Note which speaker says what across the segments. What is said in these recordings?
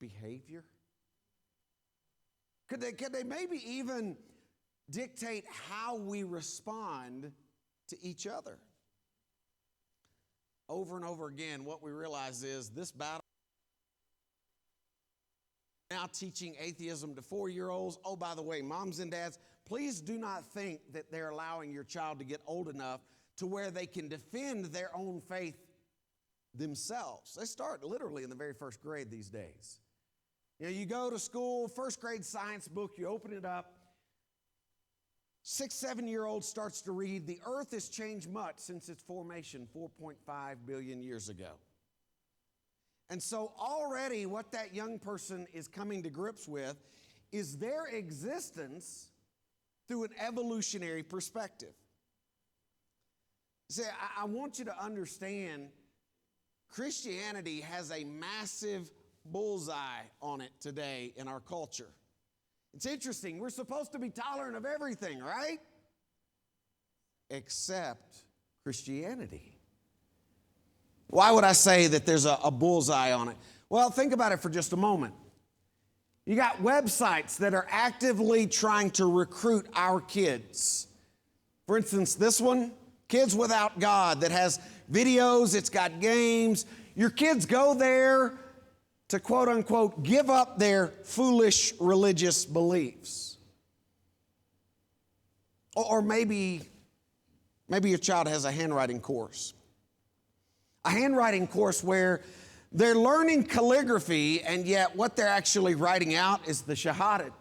Speaker 1: behavior? Could they maybe even dictate how we respond to each other? Over and over again, what we realize is this battle, now teaching atheism to 4-year-olds. Oh, by the way, moms and dads, please do not think that they're allowing your child to get old enough to where they can defend their own faith themselves. They start literally in the very first grade these days. You know, you go to school, first grade science book, you open it up. 6, 7-year-old starts to read, the earth has changed much since its formation 4.5 billion years ago. And so already what that young person is coming to grips with is their existence through an evolutionary perspective. See, I want you to understand Christianity has a massive bullseye on it today in our culture. It's interesting. We're supposed to be tolerant of everything, right? Except Christianity. Why would I say that there's a bullseye on it? Well, think about it for just a moment. You got websites that are actively trying to recruit our kids. For instance, this one, Kids Without God, that has videos, it's got games. Your kids go there to quote unquote give up their foolish religious beliefs. Or maybe your child has a handwriting course. A handwriting course where they're learning calligraphy, and yet what they're actually writing out is the Shahada.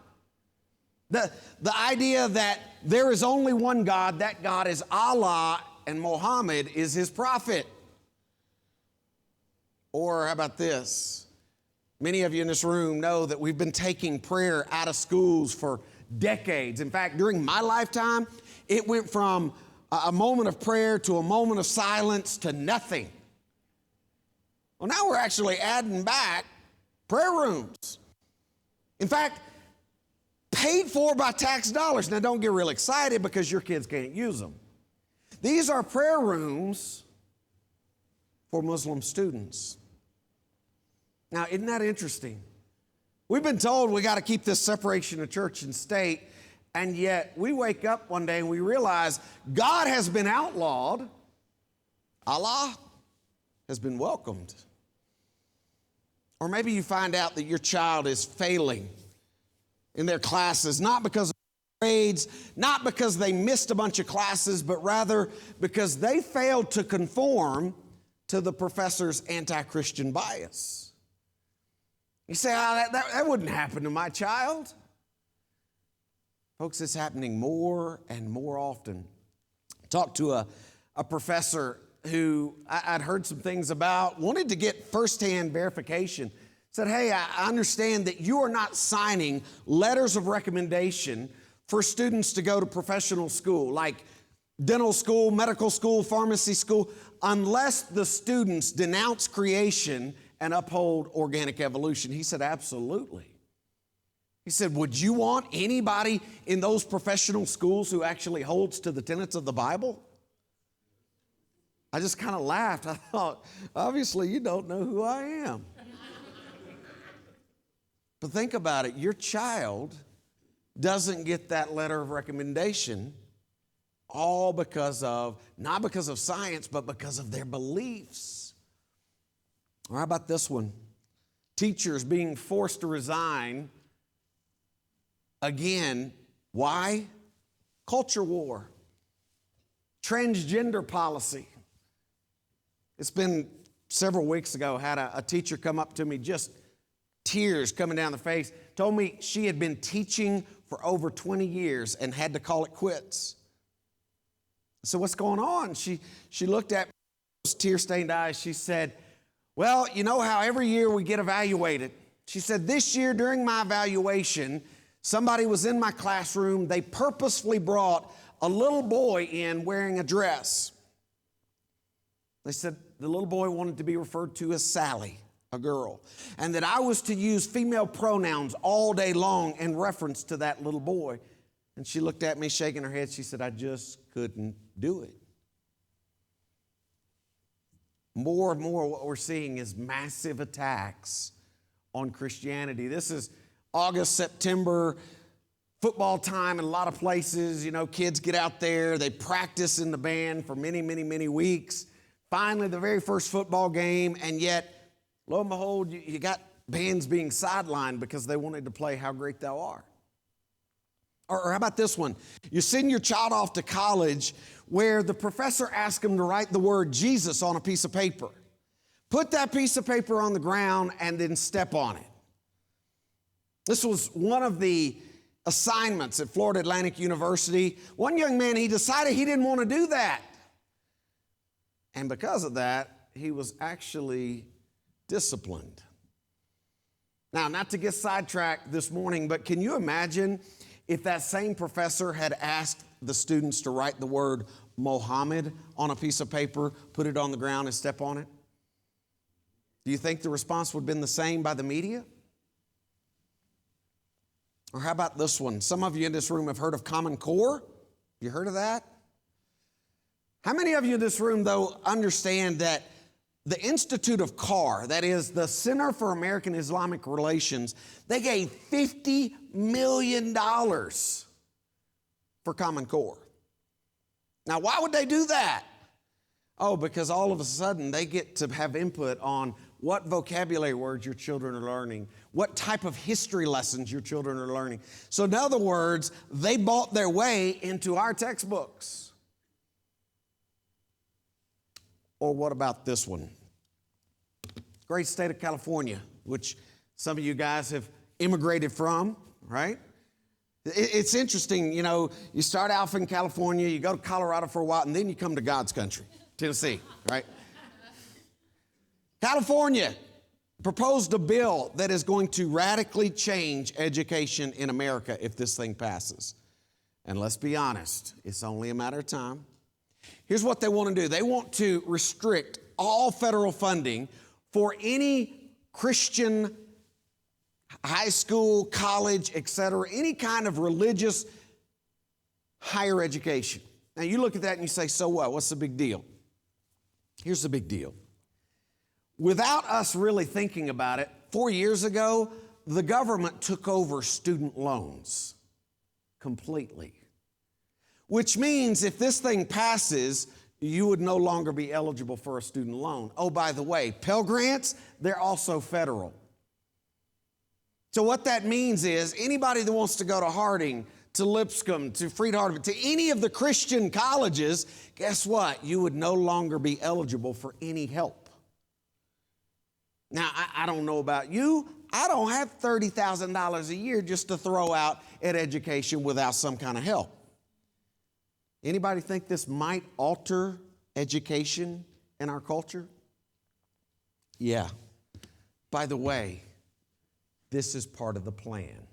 Speaker 1: The idea that there is only one God, that God is Allah, and Muhammad is his prophet. Or how about this? Many of you in this room know that we've been taking prayer out of schools for decades. In fact, during my lifetime, it went from a moment of prayer to a moment of silence to nothing. Well, now we're actually adding back prayer rooms. In fact, paid for by tax dollars. Now, don't get real excited because your kids can't use them. These are prayer rooms for Muslim students. Now, isn't that interesting? We've been told we got to keep this separation of church and state, and yet we wake up one day and we realize God has been outlawed. Allah has been welcomed. Or maybe you find out that your child is failing in their classes, not because of grades, not because they missed a bunch of classes, but rather because they failed to conform to the professor's anti-Christian bias. You say, that wouldn't happen to my child. Folks, it's happening more and more often. I talked to a professor who I'd heard some things about, wanted to get firsthand verification. Said, hey, I understand that you are not signing letters of recommendation for students to go to professional school, like dental school, medical school, pharmacy school, unless the students denounce creation and uphold organic evolution. He said, absolutely. He said, would you want anybody in those professional schools who actually holds to the tenets of the Bible? I just kind of laughed. I thought, obviously you don't know who I am. But think about it. Your child doesn't get that letter of recommendation all because of, not because of science, but because of their beliefs. Or how about this one? Teachers being forced to resign. Again, why? Culture war. Transgender policy. It's been several weeks ago, had a teacher come up to me, just tears coming down the face, told me she had been teaching for over 20 years and had to call it quits. So what's going on? She looked at me with tear-stained eyes. She said, well, you know how every year we get evaluated. She said, this year during my evaluation, somebody was in my classroom. They purposefully brought a little boy in wearing a dress. They said the little boy wanted to be referred to as Sally, a girl, and that I was to use female pronouns all day long in reference to that little boy. And she looked at me shaking her head. She said, I just couldn't do it. More and more what we're seeing is massive attacks on Christianity. This is August, September, football time in a lot of places. You know, kids get out there, they practice in the band for many, many, many weeks. Finally, the very first football game, and yet, lo and behold, you got bands being sidelined because they wanted to play How Great Thou Art. Or how about this one? You send your child off to college where the professor asks them to write the word Jesus on a piece of paper. Put that piece of paper on the ground and then step on it. This was one of the assignments at Florida Atlantic University. One young man, he decided he didn't want to do that. And because of that, he was actually disciplined. Now, not to get sidetracked this morning, but can you imagine if that same professor had asked the students to write the word Mohammed on a piece of paper, put it on the ground and step on it? Do you think the response would have been the same by the media? Or how about this one? Some of you in this room have heard of Common Core. You heard of that? How many of you in this room, though, understand that the Institute of CAR, that is the Center for American Islamic Relations, they gave $50 million for Common Core. Now, why would they do that? Oh, because all of a sudden they get to have input on what vocabulary words your children are learning, what type of history lessons your children are learning. So in other words, they bought their way into our textbooks. Or what about this one? Great state of California, which some of you guys have immigrated from, right? It's interesting, you know, you start out in California, you go to Colorado for a while, and then you come to God's country, Tennessee, right? California proposed a bill that is going to radically change education in America if this thing passes. And let's be honest, it's only a matter of time. Here's what they want to do. They want to restrict all federal funding for any Christian high school, college, etc., any kind of religious higher education. Now, you look at that and you say, so what? What's the big deal? Here's the big deal. Without us really thinking about it, 4 years ago, the government took over student loans completely. Which means if this thing passes, you would no longer be eligible for a student loan. Oh, by the way, Pell Grants, they're also federal. So what that means is anybody that wants to go to Harding, to Lipscomb, to Freed-Hardeman, to any of the Christian colleges, guess what? You would no longer be eligible for any help. Now, I don't know about you. I don't have $30,000 a year just to throw out at education without some kind of help. Anybody think this might alter education in our culture? Yeah. By the way, this is part of the plan.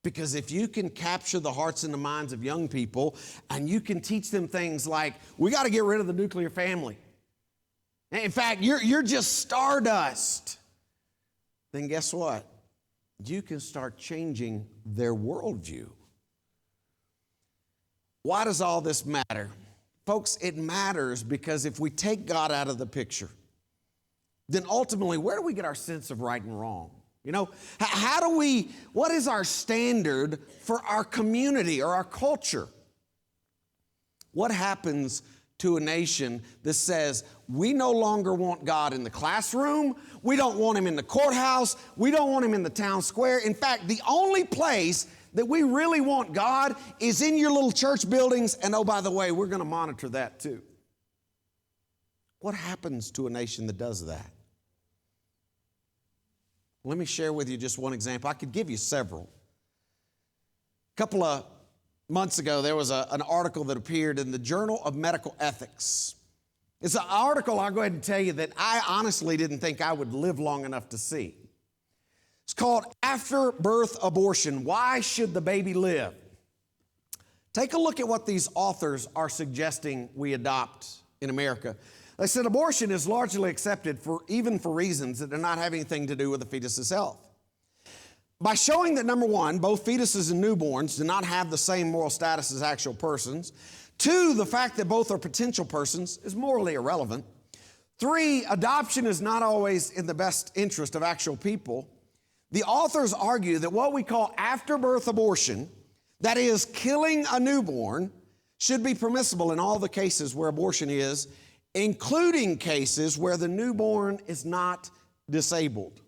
Speaker 1: Because if you can capture the hearts and the minds of young people and you can teach them things like, we got to get rid of the nuclear family. In fact, you're just stardust. Then guess what? You can start changing their worldview. Why does all this matter? Folks, it matters because if we take God out of the picture, then ultimately, where do we get our sense of right and wrong? You know, what is our standard for our community or our culture? What happens to a nation that says, we no longer want God in the classroom, we don't want him in the courthouse, we don't want him in the town square. In fact, the only place that we really want God is in your little church buildings, and oh, by the way, we're going to monitor that too. What happens to a nation that does that? Let me share with you just one example. I could give you several. A couple of months ago, there was an article that appeared in the Journal of Medical Ethics. It's an article, I'll go ahead and tell you, that I honestly didn't think I would live long enough to see. It's called After Birth Abortion, Why Should the Baby Live? Take a look at what these authors are suggesting we adopt in America. They said abortion is largely accepted even for reasons that do not have anything to do with the fetus's health. By showing that, number one, both fetuses and newborns do not have the same moral status as actual persons. Two, the fact that both are potential persons is morally irrelevant. 3, adoption is not always in the best interest of actual people. The authors argue that what we call afterbirth abortion, that is, killing a newborn, should be permissible in all the cases where abortion is, including cases where the newborn is not disabled.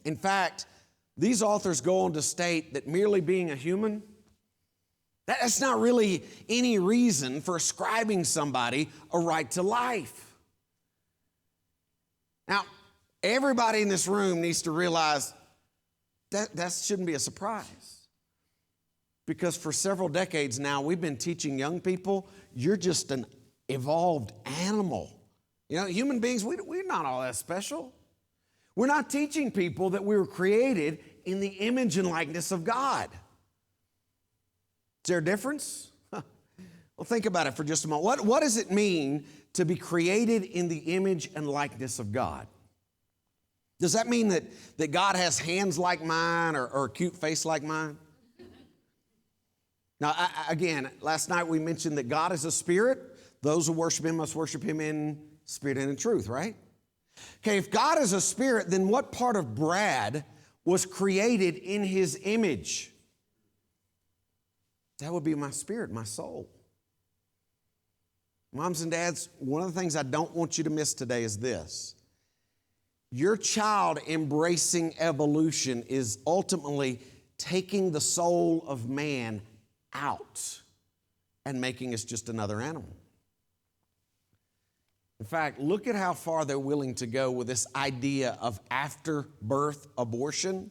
Speaker 1: In fact, these authors go on to state that merely being a human, that's not really any reason for ascribing somebody a right to life. Now, everybody in this room needs to realize that shouldn't be a surprise. Because for several decades now, we've been teaching young people, you're just an evolved animal. You know, human beings, we're not all that special. We're not teaching people that we were created in the image and likeness of God. Is there a difference? Well, think about it for just a moment. What does it mean to be created in the image and likeness of God? Does that mean that God has hands like mine or a cute face like mine? Now, again, last night we mentioned that God is a spirit. Those who worship him must worship him in spirit and in truth, right? Okay, if God is a spirit, then what part of Brad was created in his image? That would be my spirit, my soul. Moms and dads, one of the things I don't want you to miss today is this. Your child embracing evolution is ultimately taking the soul of man out and making us just another animal. In fact, look at how far they're willing to go with this idea of after-birth abortion.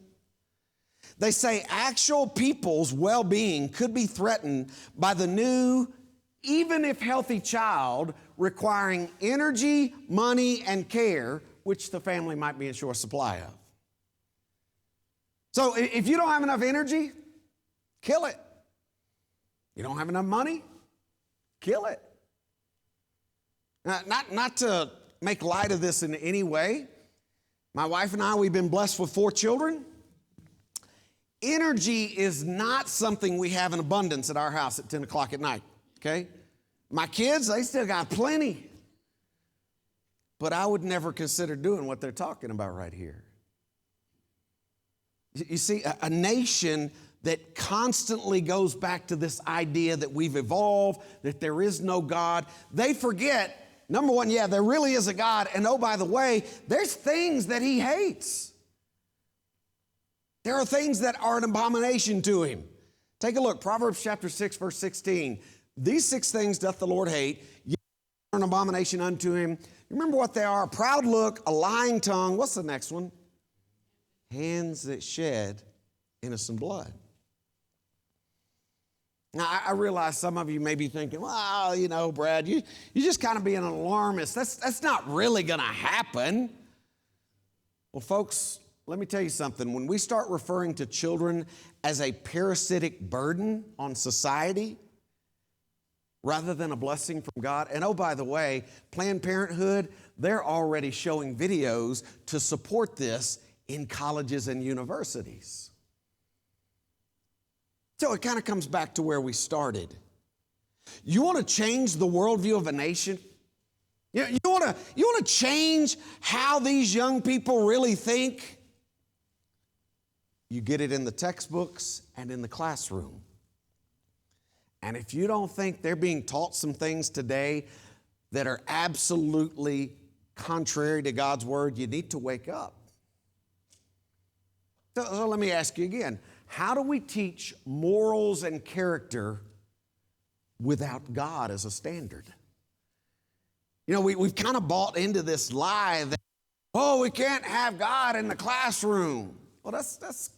Speaker 1: They say actual people's well-being could be threatened by the new, even if healthy child requiring energy, money, and care, which the family might be in short supply of. So if you don't have enough energy, kill it. You don't have enough money? Kill it. Not to make light of this in any way. My wife and I, we've been blessed with 4 children. Energy is not something we have in abundance at our house at 10 o'clock at night, okay? My kids, they still got plenty. But I would never consider doing what they're talking about right here. You see, a nation that constantly goes back to this idea that we've evolved, that there is no God. They forget, number one, yeah, there really is a God. And oh, by the way, there's things that he hates. There are things that are an abomination to him. Take a look, Proverbs chapter 6, verse 16. These 6 things doth the Lord hate, yet are an abomination unto him. Remember what they are: a proud look, a lying tongue. What's the next one? Hands that shed innocent blood. Now, I realize some of you may be thinking, well, you know, Brad, you're just kind of being an alarmist. That's not really going to happen. Well, folks, let me tell you something. When we start referring to children as a parasitic burden on society rather than a blessing from God, and oh, by the way, Planned Parenthood, they're already showing videos to support this in colleges and universities. So it kind of comes back to where we started. You want to change the worldview of a nation? You want to change how these young people really think? You get it in the textbooks and in the classroom. And if you don't think they're being taught some things today that are absolutely contrary to God's word, you need to wake up. So let me ask you again. How do we teach morals and character without God as a standard? You know, we've kind of bought into this lie that, oh, we can't have God in the classroom. Well, that's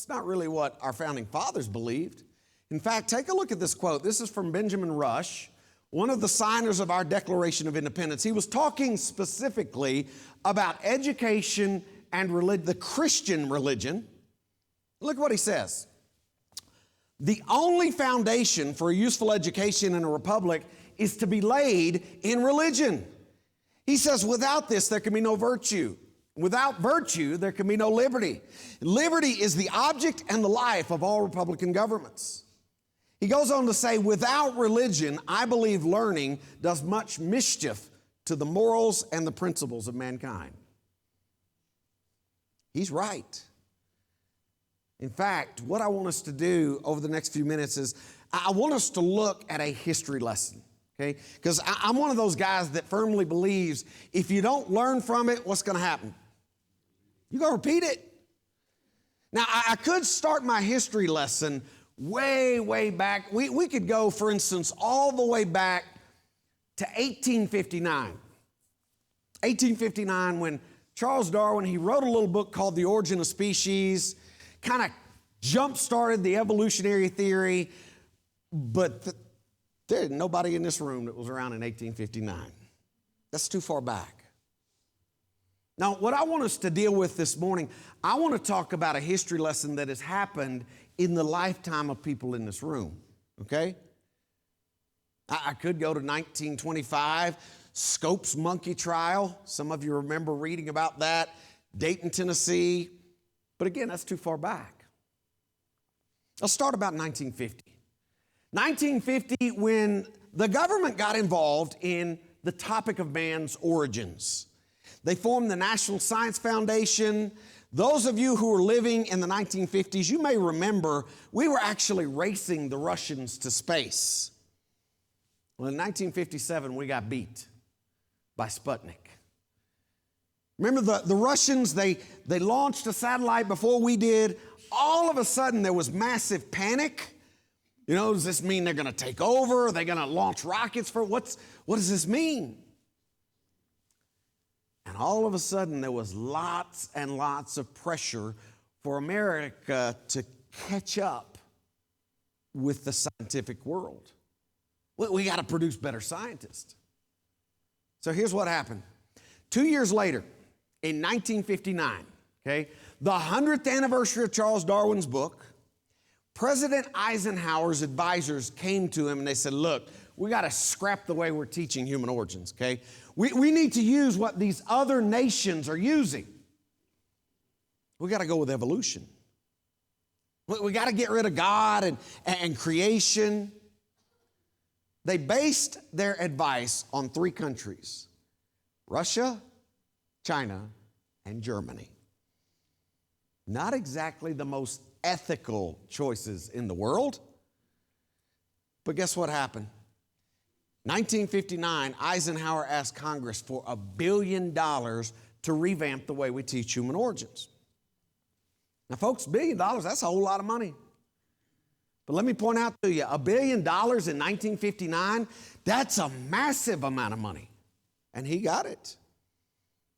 Speaker 1: not really what our founding fathers believed. In fact, take a look at this quote. This is from Benjamin Rush, one of the signers of our Declaration of Independence. He was talking specifically about education and the Christian religion. Look at what he says. The only foundation for a useful education in a republic is to be laid in religion. He says, without this, there can be no virtue. Without virtue, there can be no liberty. Liberty is the object and the life of all republican governments. He goes on to say, without religion, I believe learning does much mischief to the morals and the principles of mankind. He's right. In fact, what I want us to do over the next few minutes is I want us to look at a history lesson, okay? Because I'm one of those guys that firmly believes if you don't learn from it, what's going to happen? You're going to repeat it. Now, I could start my history lesson way, way back. We could go, for instance, all the way back to 1859. 1859, when Charles Darwin, he wrote a little book called The Origin of Species, kind of jump-started the evolutionary theory, but there's nobody in this room that was around in 1859. That's too far back. Now, what I want us to deal with this morning, I want to talk about a history lesson that has happened in the lifetime of people in this room, okay? I could go to 1925, Scopes monkey trial. Some of you remember reading about that. Dayton, Tennessee. But again, that's too far back. Let's start about 1950. 1950, when the government got involved in the topic of man's origins. They formed the National Science Foundation. Those of you who were living in the 1950s, you may remember we were actually racing the Russians to space. Well, in 1957, we got beat by Sputnik. Remember the Russians, they launched a satellite before we did. All of a sudden, there was massive panic. You know, does this mean they're going to take over? Are they going to launch rockets for what does this mean? And all of a sudden, there was lots and lots of pressure for America to catch up with the scientific world. We got to produce better scientists. So here's what happened. 2 years later, in 1959, okay, the 100th anniversary of Charles Darwin's book, President Eisenhower's advisors came to him and they said, look, we got to scrap the way we're teaching human origins, okay? We need to use what these other nations are using. We got to go with evolution. We got to get rid of God and creation. They based their advice on 3 countries: Russia, China, and Germany. Not exactly the most ethical choices in the world, but guess what happened? 1959, Eisenhower asked Congress for $1 billion to revamp the way we teach human origins. Now, folks, $1 billion, that's a whole lot of money. But let me point out to you, $1 billion in 1959, that's a massive amount of money. And he got it.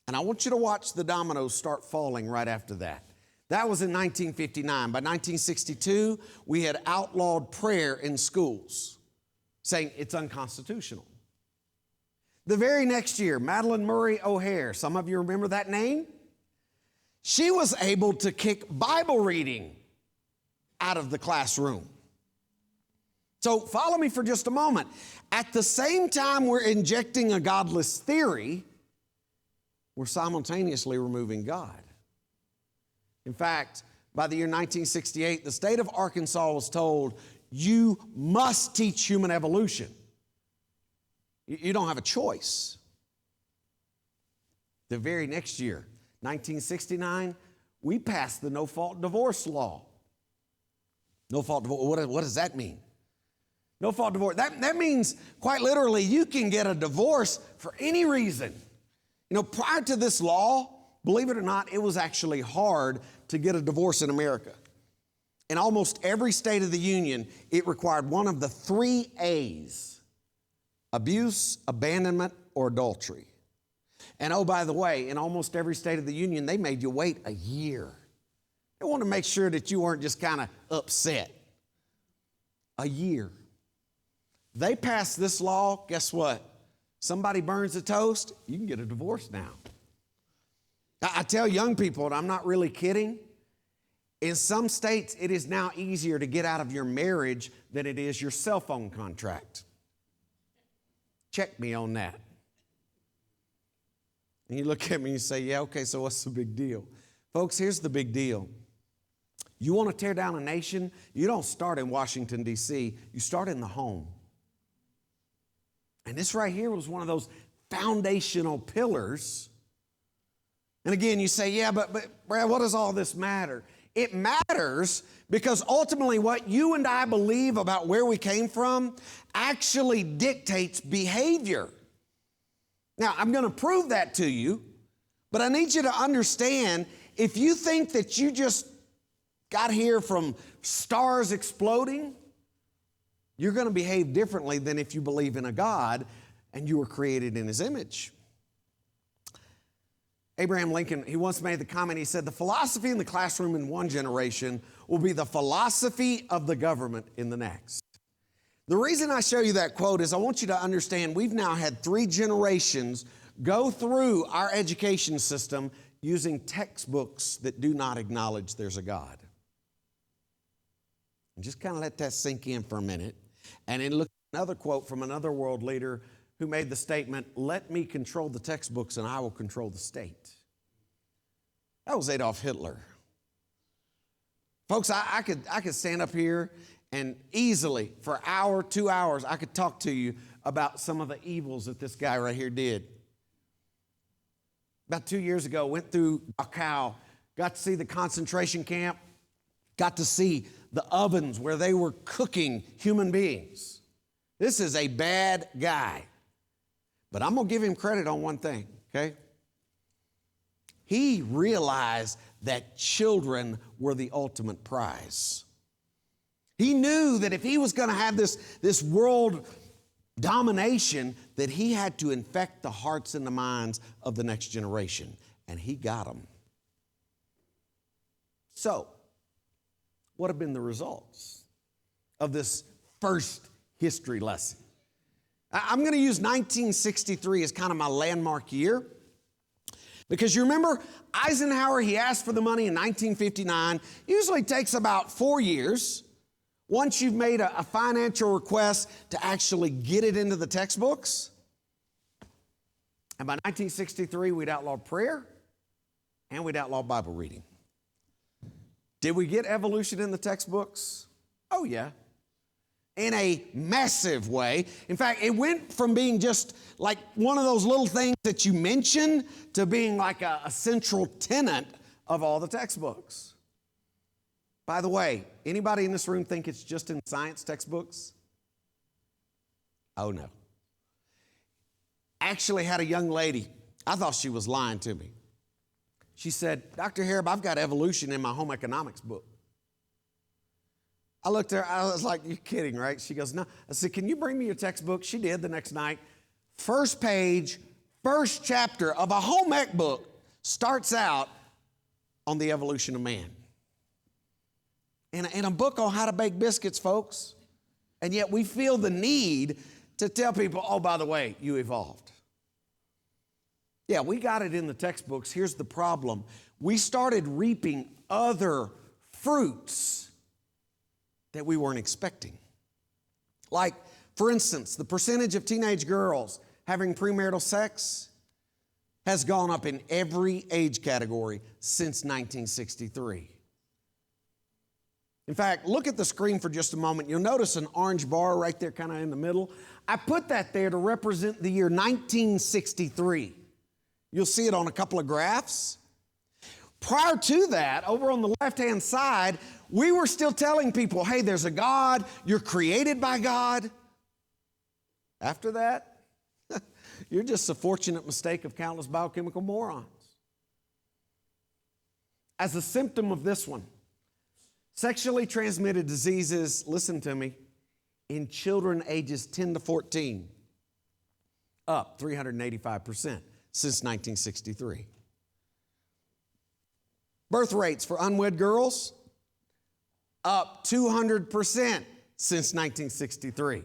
Speaker 1: And I want you to watch the dominoes start falling right after that. That was in 1959. By 1962, we had outlawed prayer in schools, saying it's unconstitutional. The very next year, Madalyn Murray O'Hair, some of you remember that name? She was able to kick Bible reading out of the classroom. So follow me for just a moment. At the same time we're injecting a godless theory, we're simultaneously removing God. In fact, by the year 1968, the state of Arkansas was told, you must teach human evolution. You don't have a choice. The very next year, 1969, we passed the no-fault divorce law. No-fault divorce, what does that mean? No-fault divorce, that means quite literally you can get a divorce for any reason. You know, prior to this law, believe it or not, it was actually hard to get a divorce in America. In almost every state of the union, it required one of the 3 A's: abuse, abandonment, or adultery. And oh, by the way, in almost every state of the union, they made you wait a year. They wanted to make sure that you weren't just kind of upset. A year. They passed this law, guess what? Somebody burns a toast, you can get a divorce now. I tell young people, and I'm not really kidding, in some states, it is now easier to get out of your marriage than it is your cell phone contract. Check me on that. And you look at me and you say, yeah, okay, so what's the big deal? Folks, here's the big deal. You want to tear down a nation? You don't start in Washington, D.C. You start in the home. And this right here was one of those foundational pillars. And again, you say, yeah, but Brad, what does all this matter? It matters because ultimately what you and I believe about where we came from actually dictates behavior. Now, I'm going to prove that to you, but I need you to understand, if you think that you just got here from stars exploding, you're going to behave differently than if you believe in a God and you were created in His image. Abraham Lincoln, he once made the comment, he said, the philosophy in the classroom in one generation will be the philosophy of the government in the next. The reason I show you that quote is I want you to understand we've now had 3 generations go through our education system using textbooks that do not acknowledge there's a God. And just kind of let that sink in for a minute. And then look at another quote from another world leader who made the statement, let me control the textbooks and I will control the state. That was Adolf Hitler. Folks, I could stand up here and easily for an hour, 2 hours, I could talk to you about some of the evils that this guy right here did. About 2 years ago, went through Dachau, got to see the concentration camp, got to see the ovens where they were cooking human beings. This is a bad guy. But I'm going to give him credit on one thing, okay? He realized that children were the ultimate prize. He knew that if he was going to have this world domination, that he had to infect the hearts and the minds of the next generation. And he got them. So, what have been the results of this first history lesson? I'm going to use 1963 as kind of my landmark year because you remember Eisenhower, he asked for the money in 1959. Usually takes about 4 years once you've made a financial request to actually get it into the textbooks. And by 1963, we'd outlawed prayer and we'd outlawed Bible reading. Did we get evolution in the textbooks? Oh, yeah. In a massive way. In fact, it went from being just like one of those little things that you mention to being like a central tenet of all the textbooks. By the way, anybody in this room think it's just in science textbooks? Oh, no. Actually had a young lady, I thought she was lying to me. She said, Dr. Harrub, I've got evolution in my home economics book. I looked at her, I was like, you're kidding, right? She goes, no. I said, can you bring me your textbook? She did the next night. First page, first chapter of a home ec book starts out on the evolution of man. In a book on how to bake biscuits, folks. And yet we feel the need to tell people, oh, by the way, you evolved. Yeah, we got it in the textbooks. Here's the problem. We started reaping other fruits that we weren't expecting. Like, for instance, the percentage of teenage girls having premarital sex has gone up in every age category since 1963. In fact, look at the screen for just a moment. You'll notice an orange bar right there kind of in the middle. I put that there to represent the year 1963. You'll see it on a couple of graphs. Prior to that, over on the left-hand side, we were still telling people, hey, there's a God, you're created by God. After that, you're just a fortunate mistake of countless biochemical morons. As a symptom of this one, sexually transmitted diseases, listen to me, in children ages 10 to 14, up 385% since 1963. Birth rates for unwed girls, up 200% since 1963.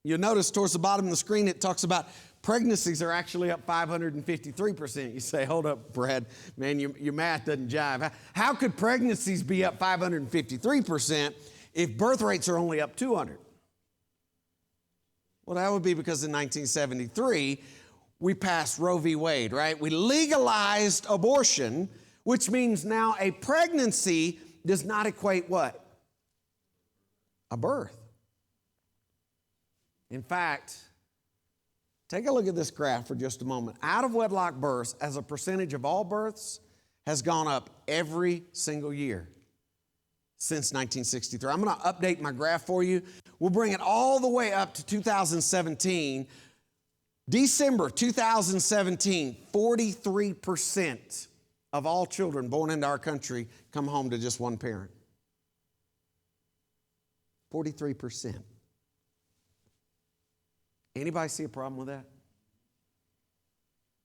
Speaker 1: You'll notice towards the bottom of the screen, it talks about pregnancies are actually up 553%. You say, hold up, Brad, man, your math doesn't jive. How could pregnancies be up 553% if birth rates are only up 200? Well, that would be because in 1973, we passed Roe v. Wade, right? We legalized abortion, which means now a pregnancy does not equate what? A birth. In fact, Take a look at this graph for just a moment. Out of wedlock births, as a percentage of all births, has gone up every single year since 1963. I'm going to update my graph for you. We'll bring it all the way up to 2017. December 2017, 43% of all children born into our country come home to just one parent. 43%. Anybody see a problem with that?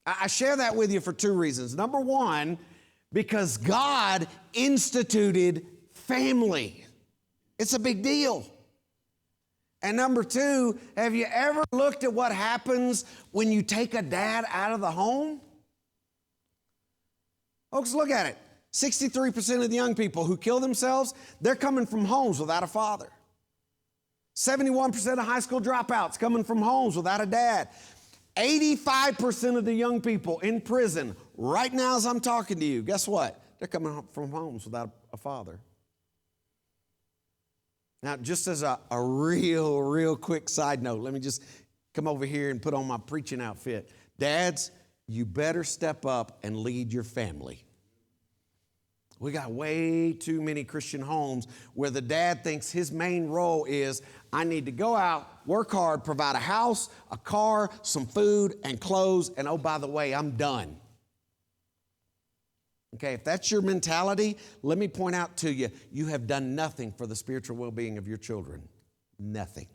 Speaker 1: I share that with you for two reasons. Number one, because God instituted family. It's a big deal. And number two, have you ever looked at what happens when you take a dad out of the home? Folks, look at it. 63% of the young people who kill themselves, they're coming from homes without a father. 71% of high school dropouts coming from homes without a dad. 85% of the young people in prison right now as I'm talking to you, guess what? They're coming from homes without a father. Now, just as a real quick side note, let me just come over here and put on my preaching outfit. Dads, you better step up and lead your family. We got way too many Christian homes where the dad thinks his main role is, I need to go out, work hard, provide a house, a car, some food, and clothes, and oh, by the way, I'm done. Okay, if that's your mentality, let me point out to you, you have done nothing for the spiritual well-being of your children. Nothing.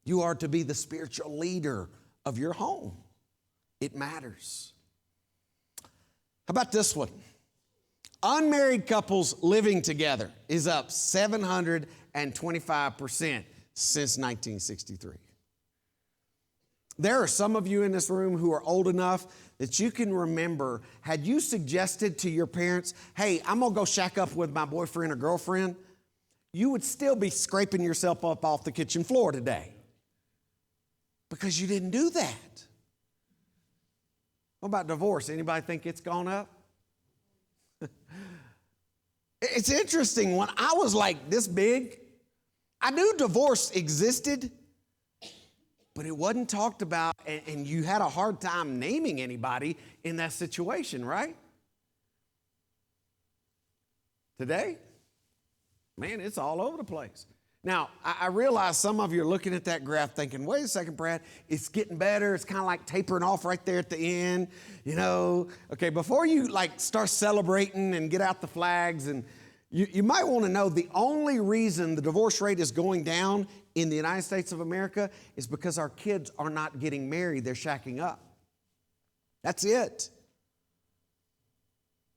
Speaker 1: You are to be the spiritual leader of your home. It matters. How about this one? Unmarried couples living together is up 725% since 1963. There are some of you in this room who are old enough that you can remember, had you suggested to your parents, hey, I'm going to go shack up with my boyfriend or girlfriend, you would still be scraping yourself up off the kitchen floor today because you didn't do that. What about divorce? Anybody think it's gone up? It's interesting. When I was like this big, I knew divorce existed, but it wasn't talked about, and you had a hard time naming anybody in that situation, right? Today, man, it's all over the place. Now, I realize some of you are looking at that graph thinking, wait a second, Brad, it's getting better. It's kind of like tapering off right there at the end, you know. Okay, before you like start celebrating and get out the flags, and you might want to know the only reason the divorce rate is going down in the United States of America is because our kids are not getting married. They're shacking up. That's it.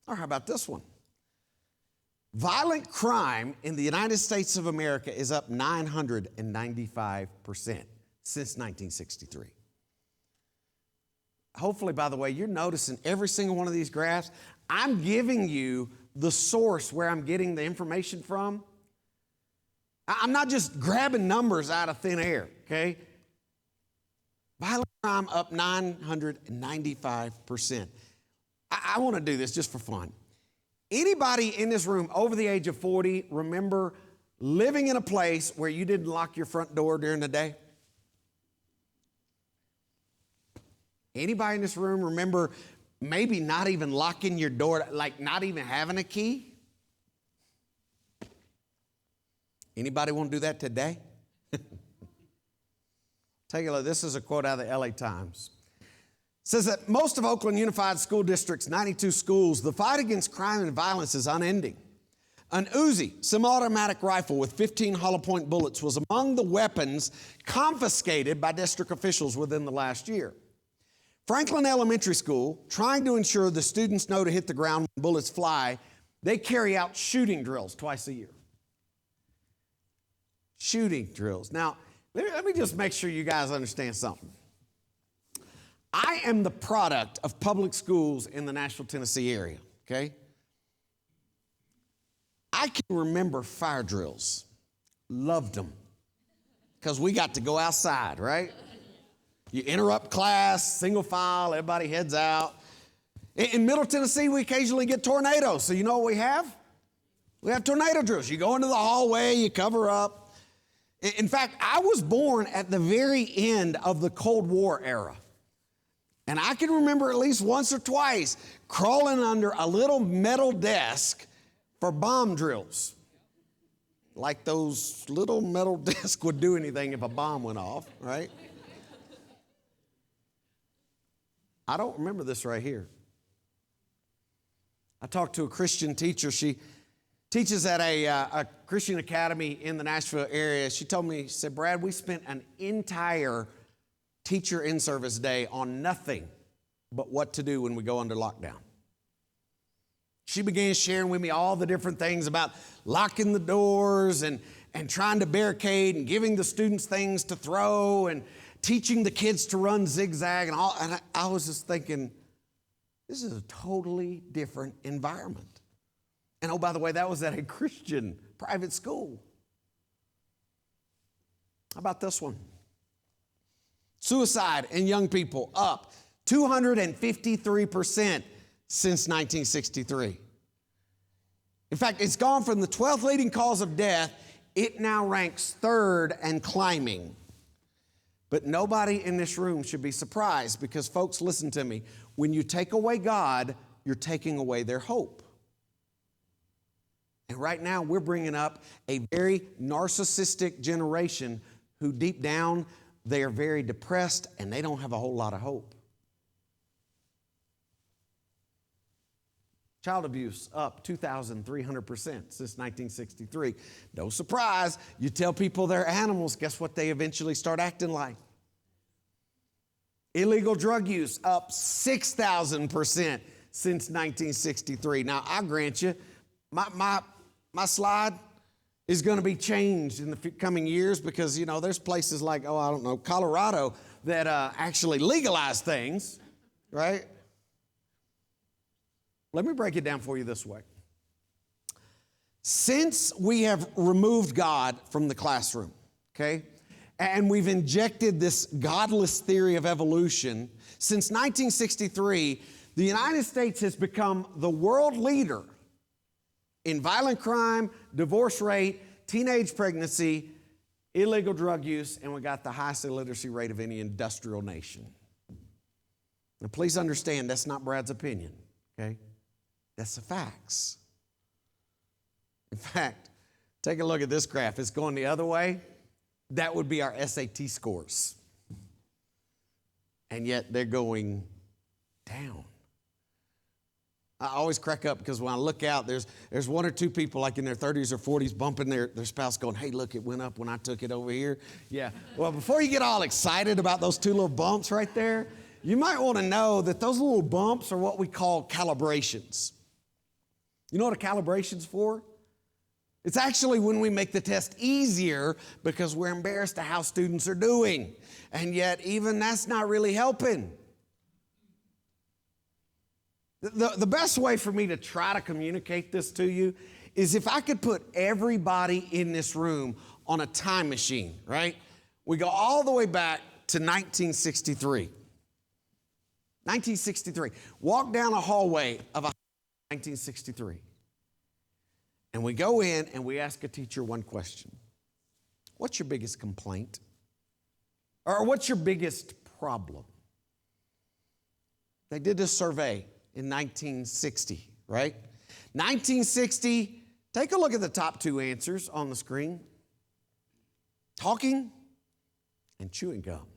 Speaker 1: Or how about this one? Violent crime in the United States of America is up 995% since 1963. Hopefully, by the way, you're noticing every single one of these graphs. I'm giving you the source where I'm getting the information from. I'm not just grabbing numbers out of thin air, okay? Violent crime up 995%. I want to do this just for fun. Anybody in this room over the age of 40 remember living in a place where you didn't lock your front door during the day? Anybody in this room remember maybe not even locking your door, like not even having a key? Anybody want to do that today? Take a look. This is a quote out of the LA Times. It says that most of Oakland Unified School District's 92 schools, the fight against crime and violence is unending. An Uzi semi-automatic rifle with 15 hollow point bullets was among the weapons confiscated by district officials within the last year. Franklin Elementary School, trying to ensure the students know to hit the ground when bullets fly, they carry out shooting drills twice a year. Shooting drills. Now, let me just make sure you guys understand something. I am the product of public schools in the Nashville, Tennessee area, okay? I can remember fire drills. Loved them. Because we got to go outside, right? You interrupt class, single file, everybody heads out. In Middle Tennessee, we occasionally get tornadoes. So you know what we have? We have tornado drills. You go into the hallway, you cover up. In fact, I was born at the very end of the Cold War era. And I can remember at least once or twice crawling under a little metal desk for bomb drills. Like those little metal desks would do anything if a bomb went off, right? I don't remember this right here. I talked to a Christian teacher. She teaches at a Christian academy in the Nashville area. She told me, she said, Brad, we spent an entire teacher in-service day on nothing but what to do when we go under lockdown. She began sharing with me all the different things about locking the doors and trying to barricade and giving the students things to throw and teaching the kids to run zigzag and all. And I was just thinking, this is a totally different environment. And oh, by the way, that was at a Christian private school. How about this one? Suicide in young people up 253% since 1963. In fact, it's gone from the 12th leading cause of death. It now ranks third and climbing. But nobody in this room should be surprised because, folks, listen to me. When you take away God, you're taking away their hope. And right now, we're bringing up a very narcissistic generation who deep down, they are very depressed and they don't have a whole lot of hope. Child abuse up 2,300% since 1963. No surprise, you tell people they're animals, guess what they eventually start acting like? Illegal drug use up 6,000% since 1963. Now, I grant you, my slide is going to be changed in the coming years because, you know, there's places like, Colorado that actually legalize things, right? Let me break it down for you this way. Since we have removed God from the classroom, okay, and we've injected this godless theory of evolution, since 1963, the United States has become the world leader in violent crime, divorce rate, teenage pregnancy, illegal drug use, and we got the highest illiteracy rate of any industrial nation. Now, please understand, that's not Brad's opinion, okay? That's the facts. In fact, take a look at this graph. It's going the other way. That would be our SAT scores. And yet they're going down. I always crack up because when I look out, there's one or two people like in their 30s or 40s bumping their spouse going, hey, look, it went up when I took it over here. Yeah. Well, before you get all excited about those two little bumps right there, you might want to know that those little bumps are what we call calibrations. You know what a calibration's for? It's actually when we make the test easier because we're embarrassed at how students are doing. And yet even that's not really helping. The best way for me to try to communicate this to you is if I could put everybody in this room on a time machine, right? We go all the way back to 1963. 1963. Walk down a hallway of 1963. And we go in and we ask a teacher one question. What's your biggest complaint? Or what's your biggest problem? They did this survey in 1960, right? 1960, take a look at the top two answers on the screen. Talking and chewing gum.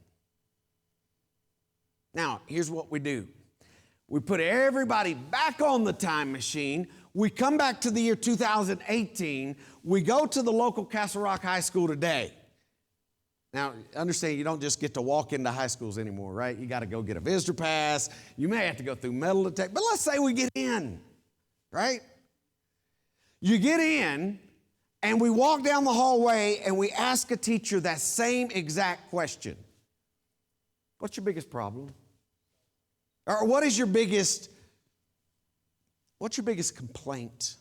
Speaker 1: Now, here's what we do. We put everybody back on the time machine. We come back to the year 2018. We go to the local Castle Rock High School today. Now, understand you don't just get to walk into high schools anymore, right? You got to go get a visitor pass. You may have to go through metal detector. But let's say we get in, right? You get in, and we walk down the hallway, and we ask a teacher that same exact question. What's your biggest problem? Or what's your biggest complaint?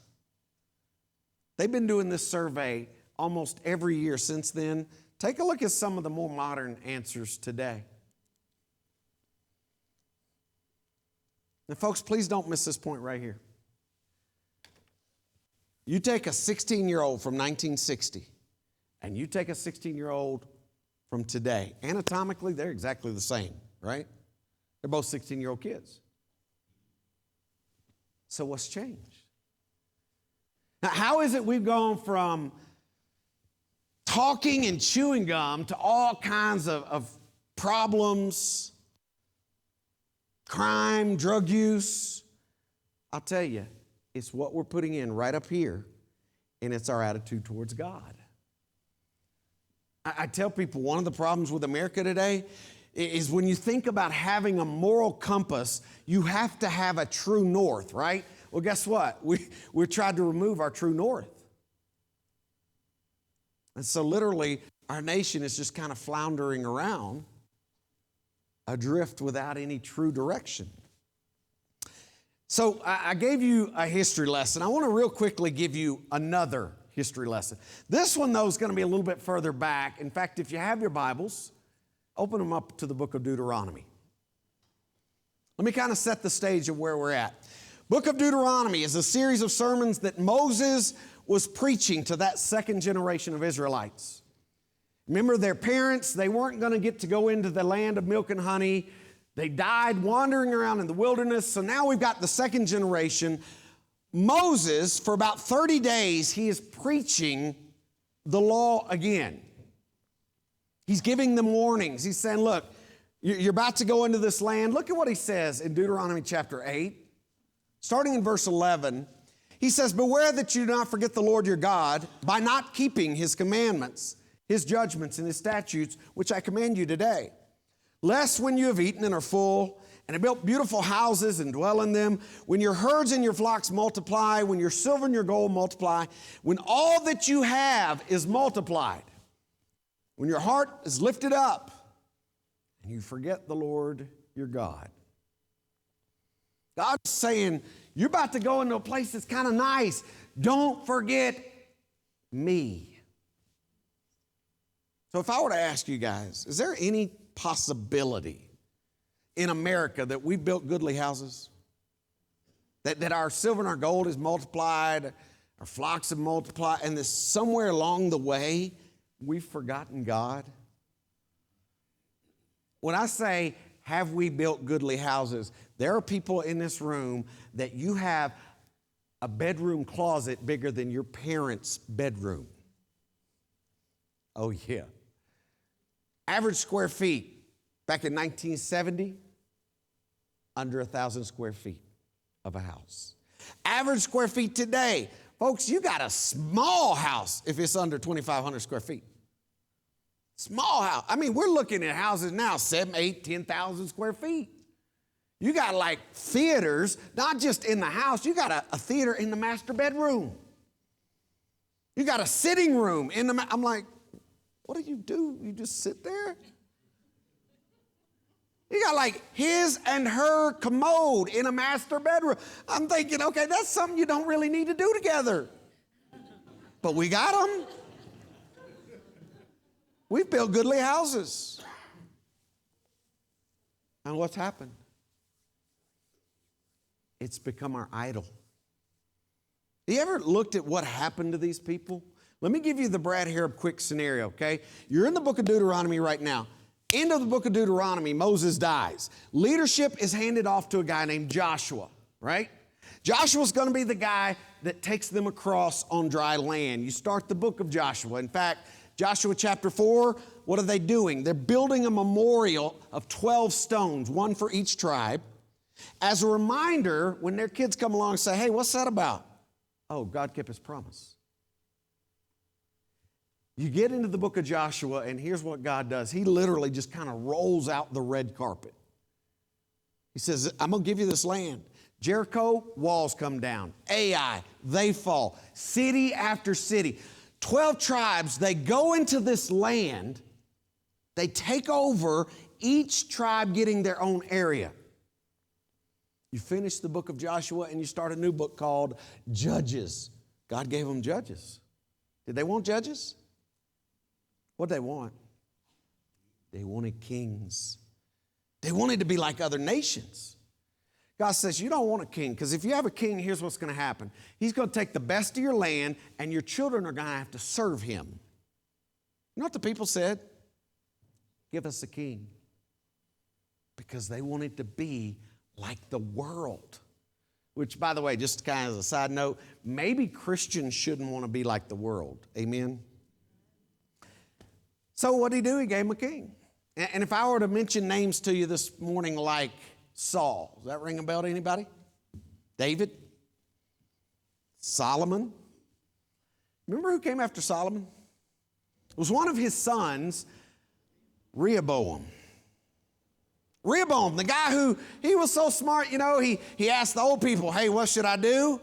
Speaker 1: They've been doing this survey almost every year since then. Take a look at some of the more modern answers today. Now, folks, please don't miss this point right here. You take a 16-year-old from 1960 And you take a 16-year-old from today, anatomically, they're exactly the same, right? They're both 16-year-old kids. So what's changed? Now, how is it we've gone from talking and chewing gum to all kinds of problems, crime, drug use? I'll tell you, it's what we're putting in right up here, and it's our attitude towards God. I tell people one of the problems with America today is when you think about having a moral compass, you have to have a true north, right? Well, guess what? We tried to remove our true north. And so literally, our nation is just kind of floundering around, adrift without any true direction. So I gave you a history lesson. I want to real quickly give you another history lesson. This one, though, is going to be a little bit further back. In fact, if you have your Bibles, open them up to the book of Deuteronomy. Let me kind of set the stage of where we're at. Book of Deuteronomy is a series of sermons that Moses was preaching to that second generation of Israelites. Remember, their parents, they weren't going to get to go into the land of milk and honey. They died wandering around in the wilderness. So now we've got the second generation. Moses, for about 30 days, he is preaching the law again. He's giving them warnings. He's saying, look, you're about to go into this land. Look at what he says in Deuteronomy chapter 8. Starting in verse 11, he says, beware that you do not forget the Lord your God by not keeping his commandments, his judgments, and his statutes, which I command you today. Lest when you have eaten and are full, and have built beautiful houses and dwell in them, when your herds and your flocks multiply, when your silver and your gold multiply, when all that you have is multiplied, when your heart is lifted up, and you forget the Lord your God. God's saying, you're about to go into a place that's kind of nice. Don't forget me. So if I were to ask you guys, is there any possibility in America that we built goodly houses? That our silver and our gold is multiplied, our flocks have multiplied, and that somewhere along the way, we've forgotten God? When I say, have we built goodly houses, there are people in this room that you have a bedroom closet bigger than your parents' bedroom. Oh, yeah. Average square feet back in 1970, under 1,000 square feet of a house. Average square feet today, folks, you got a small house if it's under 2,500 square feet. Small house. I mean, we're looking at houses now, 7, 8, 10,000 square feet. You got like theaters, not just in the house, you got a theater in the master bedroom. You got a sitting room in the, I'm like, what do? You just sit there? You got like his and her commode in a master bedroom. I'm thinking, okay, that's something you don't really need to do together. But we got them. We've built goodly houses. And what's happened? It's become our idol. You ever looked at what happened to these people? Let me give you the Brad Harrub quick scenario, okay? You're in the book of Deuteronomy right now. End of the book of Deuteronomy, Moses dies. Leadership is handed off to a guy named Joshua, right? Joshua's going to be the guy that takes them across on dry land. You start the book of Joshua. In fact, Joshua chapter 4, what are they doing? They're building a memorial of 12 stones, one for each tribe, as a reminder when their kids come along and say, hey, what's that about? Oh, God kept his promise. You get into the book of Joshua, and here's what God does. He literally just kind of rolls out the red carpet. He says, I'm going to give you this land. Jericho, walls come down. Ai, they fall. City after city. 12 tribes, they go into this land. They take over, each tribe getting their own area. You finish the book of Joshua, and you start a new book called Judges. God gave them judges. Did they want judges? What did they want? They wanted kings. They wanted to be like other nations. God says, you don't want a king, because if you have a king, here's what's going to happen. He's going to take the best of your land, and your children are going to have to serve him. You know what the people said? Give us a king. Because they wanted to be like the world. Which, by the way, just kind of as a side note, maybe Christians shouldn't want to be like the world. Amen? So what did he do? He gave him a king. And if I were to mention names to you this morning like Saul, does that ring a bell to anybody? David? Solomon? Remember who came after Solomon? It was one of his sons, Rehoboam. Rehoboam, the guy who, he was so smart, you know, he asked the old people, hey, what should I do?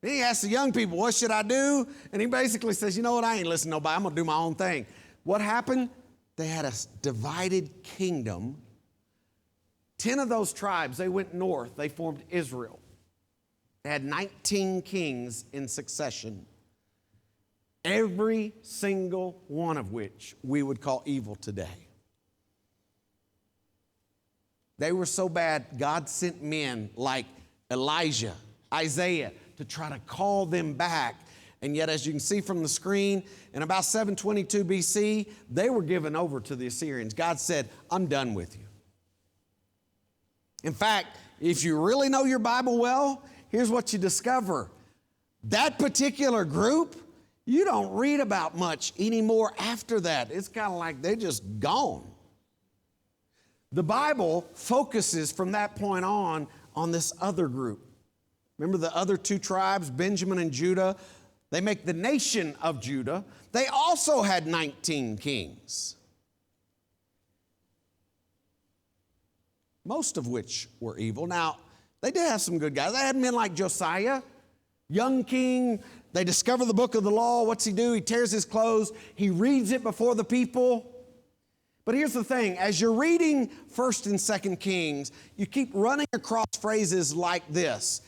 Speaker 1: Then he asked the young people, what should I do? And he basically says, you know what, I ain't listening to nobody, I'm going to do my own thing. What happened? They had a divided kingdom. 10 of those tribes, they went north, they formed Israel. They had 19 kings in succession. Every single one of which we would call evil today. They were so bad, God sent men like Elijah, Isaiah, to try to call them back. And yet, as you can see from the screen, in about 722 BC, they were given over to the Assyrians. God said, I'm done with you. In fact, if you really know your Bible well, here's what you discover. That particular group, you don't read about much anymore after that. It's kind of like they're just gone. The Bible focuses from that point on this other group. Remember the other two tribes, Benjamin and Judah? They make the nation of Judah. They also had 19 kings, most of which were evil. Now, they did have some good guys. They had men like Josiah, young king. They discover the book of the law. What's he do? He tears his clothes. He reads it before the people. But here's the thing. As you're reading 1st and 2nd Kings, you keep running across phrases like this.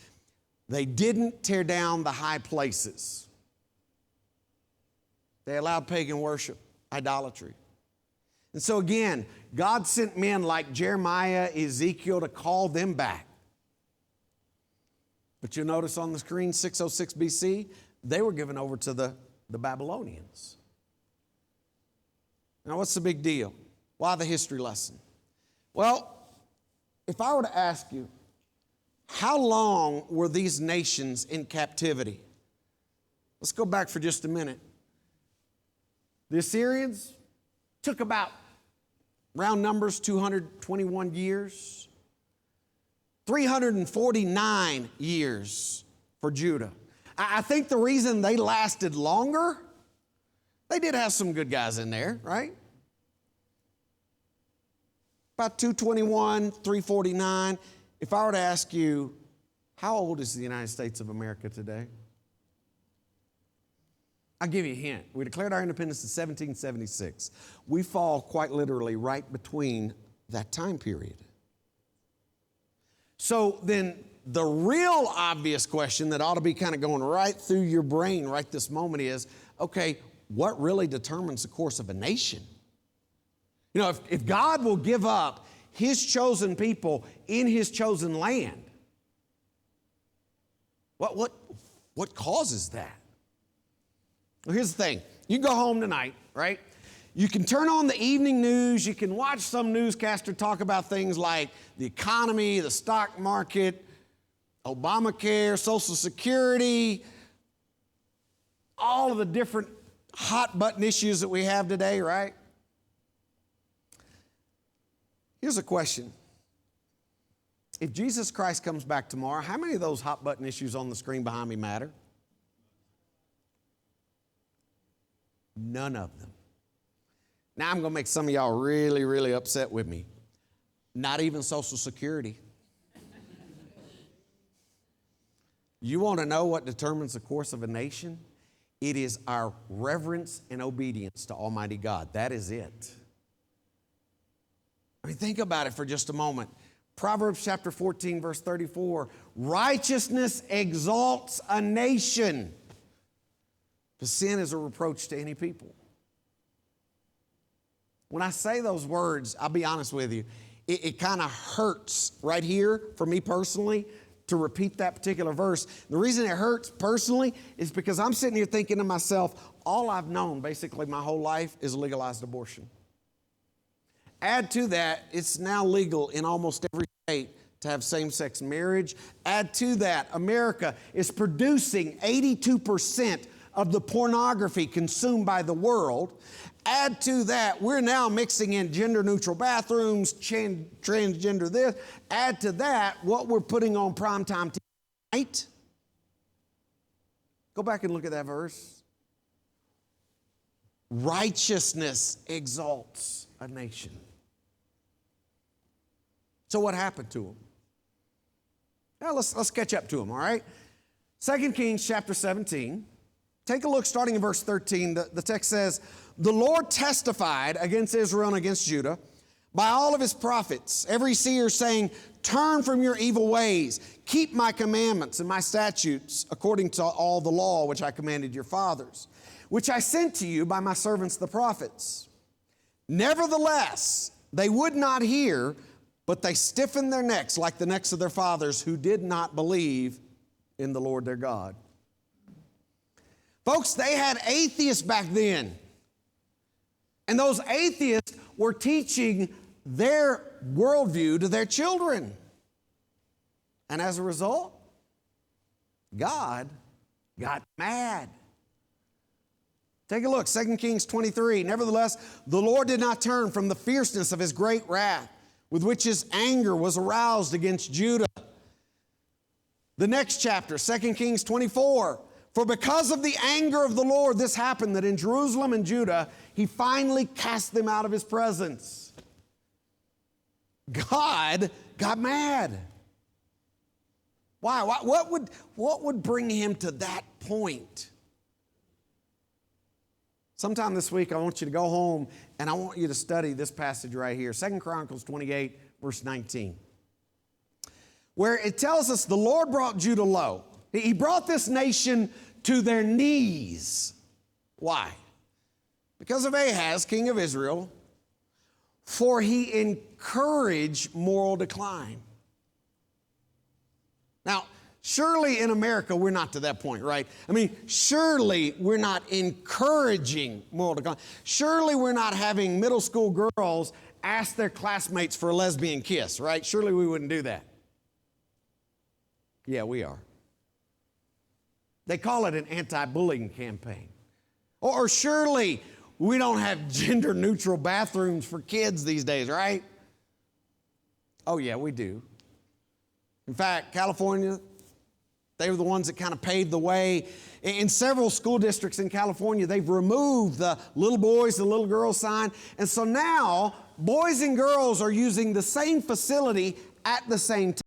Speaker 1: They didn't tear down the high places. They allowed pagan worship, idolatry. And so again, God sent men like Jeremiah, Ezekiel to call them back. But you'll notice on the screen, 606 BC, they were given over to the Babylonians. Now, what's the big deal? Why the history lesson? Well, if I were to ask you, how long were these nations in captivity? Let's go back for just a minute. The Assyrians took about, round numbers, 221 years. 349 years for Judah. I think the reason they lasted longer, they did have some good guys in there, right? About 221, 349. If I were to ask you, how old is the United States of America today? I'll give you a hint. We declared our independence in 1776. We fall quite literally right between that time period. So then the real obvious question that ought to be kind of going right through your brain right this moment is, okay, what really determines the course of a nation? You know, if God will give up His chosen people in His chosen land, what causes that? Well, here's the thing. You go home tonight, right? You can turn on the evening news. You can watch some newscaster talk about things like the economy, the stock market, Obamacare, Social Security, all of the different hot button issues that we have today, right? Here's a question. If Jesus Christ comes back tomorrow, how many of those hot button issues on the screen behind me matter? None of them. Now I'm going to make some of y'all really, really upset with me. Not even Social Security. You want to know what determines the course of a nation? It is our reverence and obedience to Almighty God. That is it. I mean, think about it for just a moment. Proverbs chapter 14, verse 34. Righteousness exalts a nation, but sin is a reproach to any people. When I say those words, I'll be honest with you, it kind of hurts right here for me personally to repeat that particular verse. The reason it hurts personally is because I'm sitting here thinking to myself, all I've known basically my whole life is legalized abortion. Add to that, it's now legal in almost every state to have same-sex marriage. Add to that, America is producing 82% of the pornography consumed by the world. Add to that, we're now mixing in gender-neutral bathrooms, transgender this. Add to that, what we're putting on primetime TV tonight. Go back and look at that verse. Righteousness exalts a nation. So what happened to them? Now let's catch up to them, all right? 2 Kings chapter 17. Take a look starting in verse 13. The text says, "The Lord testified against Israel and against Judah by all of his prophets, every seer saying, 'Turn from your evil ways, keep my commandments and my statutes according to all the law which I commanded your fathers, which I sent to you by my servants the prophets. Nevertheless, they would not hear, but they stiffened their necks like the necks of their fathers who did not believe in the Lord their God.'" Folks, they had atheists back then. And those atheists were teaching their worldview to their children. And as a result, God got mad. Take a look, 2 Kings 23. "Nevertheless, the Lord did not turn from the fierceness of his great wrath, with which his anger was aroused against Judah." The next chapter, 2 Kings 24. "For because of the anger of the Lord, this happened, that in Jerusalem and Judah, he finally cast them out of his presence." God got mad. Why? What would bring him to that point? Sometime this week, I want you to go home and I want you to study this passage right here, 2 Chronicles 28, verse 19, where it tells us the Lord brought Judah low. He brought this nation to their knees. Why? Because of Ahaz, king of Israel, for he encouraged moral decline. Now, surely in America, we're not to that point, right? I mean, surely we're not encouraging moral decline. Surely we're not having middle school girls ask their classmates for a lesbian kiss, right? Surely we wouldn't do that. Yeah, we are. They call it an anti-bullying campaign. Or surely we don't have gender-neutral bathrooms for kids these days, right? Oh, yeah, we do. In fact, California, they were the ones that kind of paved the way. In several school districts in California, they've removed the little boys, the little girls sign. And so now, boys and girls are using the same facility at the same time.